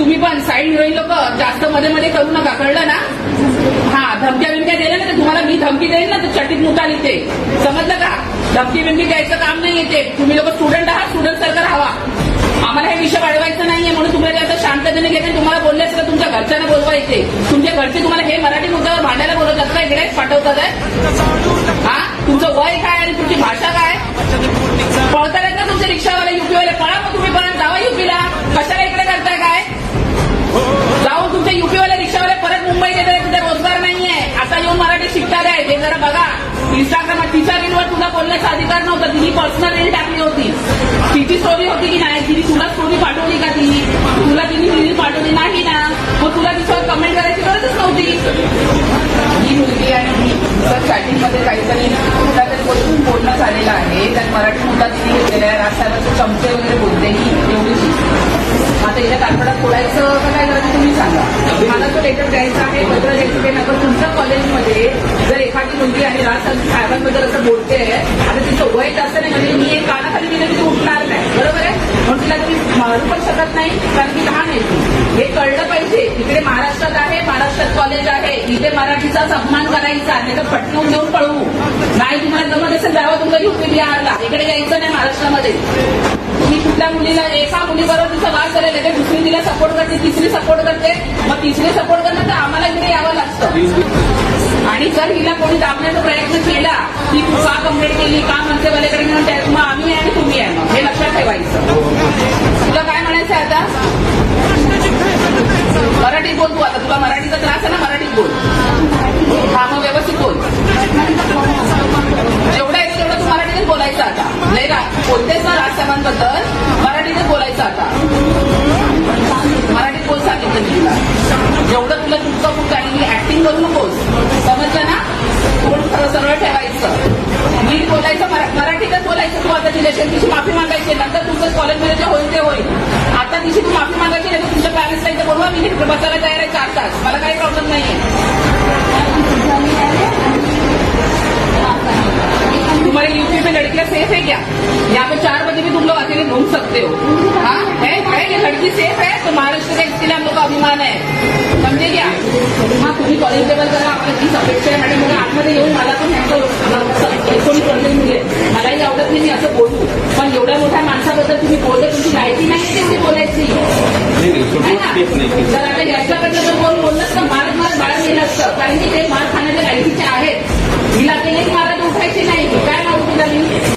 तुम्ही पण side heroine लोक जास्त मध्ये मध्ये करू नका, कळलं ना? हा, धमक्या बिमक्या दिल्या ना तर तुम्हाला मी धमकी देईन ना तर चटीत मुताल इथे, समजलं का? धमकी बिमकी द्यायचं काम नाही येते. तुम्ही लोक स्टुडंट आहात, स्टुडंट सारखं राहावा. आम्हाला हे विषय वाढवायचं नाहीये म्हणून तुम्हाला आता शांततेने घेते. तुम्हाला बोलले असं तुमच्या घरच्यांना बोलवा येते. तुमच्या घरचे तुम्हाला हे मराठी मुद्द्यावर भांडायला बोलवतात काय? इकडे पाठवतात आहे? हा, तुमचं वय काय आणि तुमची भाषा काय? पळतायत ना तुमचे रिक्षावाले, युपीवाले? पळा मग तुम्ही परत जावा युपीला. कशाला इकडे करताय काय? जाऊन तुमच्या युपीवाले रिक्षावाले परत मुंबईत येतात, तिथे रोजगार नाहीये. आता येऊन मराठी शिकतात आहे, हे जरा बघा. इंस्टाग्रामात तिच्या रीलवर तुला बोलण्याचा अधिकार नव्हता, तिने पर्सनल रील टाकली होती. तिची स्टोरी होती की नाही? तिने तुला स्टोरी पाठवली का? तुला तिने रील पाठवली नाही ना, मग तुला तिच्यावर कमेंट करायची गरजच नव्हती. ही मुलगी आणि चॅटिंगमध्ये काहीतरी कुठला तरी गोष्टी बोलणं झालेलं आहे. त्यात मराठी मुद्दा तिने घेतलेला आहे. राजसाहेबांचे चमचे वगैरे बोलते ही एवढी. आता याच्या कानपडात फोडायचं का काय करायचं तुम्ही सांगा. मला तो लेटर द्यायचा आहे, पत्र द्यायचं आहे. नंतर तुमच्या कॉलेजमध्ये जर एखादी मुलगी आणि राजसाहेबांबद्दल असं बोलते आता तिचं वय जास्त नाही, म्हणजे मी एक कानाखाली दिलं की ती उठणार नाही, बरोबर आहे? म्हणून तिला तुम्ही मारू पण शकत नाही कारण की लहान आहे ती. हे कळलं पाहिजे. इकडे महाराष्ट्रात आहे, महाराष्ट्रात कॉलेज आहे, इथे मराठीचा अपमान करायचा नाही तर पटकून देऊन पळवू. नाही तुम्हाला जमत असेल जावं तुमचं युपी बिहारला, इकडे यायचं नाही महाराष्ट्रामध्ये. तुम्ही कुठल्या मुलीला एका मुलीबरोबर तिचा वाद झालेला आहे, दुसरी तिला सपोर्ट करते, तिसरी सपोर्ट करते, मग तिसरी सपोर्ट करणं तर आम्हाला इकडे यावं लागतं. आणि जर हिला कोणी दाबण्याचा प्रयत्न केला की तू का कंप्लेंट केली, का मनसेवाल्याकडे म्हणून मग आम्ही आहे आणि तुम्ही आहे, मग हे लक्षात ठेवायचं. तुला काय म्हणायचं आता? मराठीत बोल तू. आता तुला मराठीचा त्रास आहे ना, मराठीत बोल. हा, मग व्यवस्थित बोल. जेवढा येतो तेवढं तू मराठीतच बोलायचं आता. नाही का बोलतेस ना राजसाहेबांबद्दल, मराठीतच बोलायचं आता. मराठीत बोल सांगितलं मी तुला. जेवढं तुला तुमचं खूप काही ऍक्टिंग करू नकोस, समजलं ना? थोडं सरळ ठेवायचं, नीट बोलायचं, मराठीतच बोलायचं. तू आता तिची माफी मागायची, नंतर तुमचं कॉलेजमध्ये जे होईल ते होईल. आता तिची तू माफी मागायची नाही तर तुमच्या पॅरेंट्सला इथे बोलवा, मी बसायला तयार आहे 4 तास, मला काही प्रॉब्लेम नाहीये. तुम्हारे यूपी में लड़कियां सेफ है क्या? यहाँ पे 4 बजे भी तुम लोग अकेले घूम सकते हो. हाँ है ये लड़की सेफ है तो महाराष्ट्र का इसके लिए हम लोग का अभिमान है, समझे क्या? हाँ, तुम्ही कॉलेज लेवल करा, आपल्या तीच अपेक्षा आहे. आणि मग आतमध्ये येऊन मला पण कोणी प्रॉब्लेम मिळेल, मलाही आवडत नाही मी असं बोलू, पण एवढ्या मोठ्या माणसाबद्दल तुम्ही बोलते, तुमची लायकी नाही तेवढी बोलायची. जर आता याच्याकडनं जर कोण बोललं तर मारत बाळा गेलं असतं, कारण की ते मार खाण्याच्या लायकीचे आहेत. हिला ते एक मारत उठायची नाही, काय मारू तुला मी?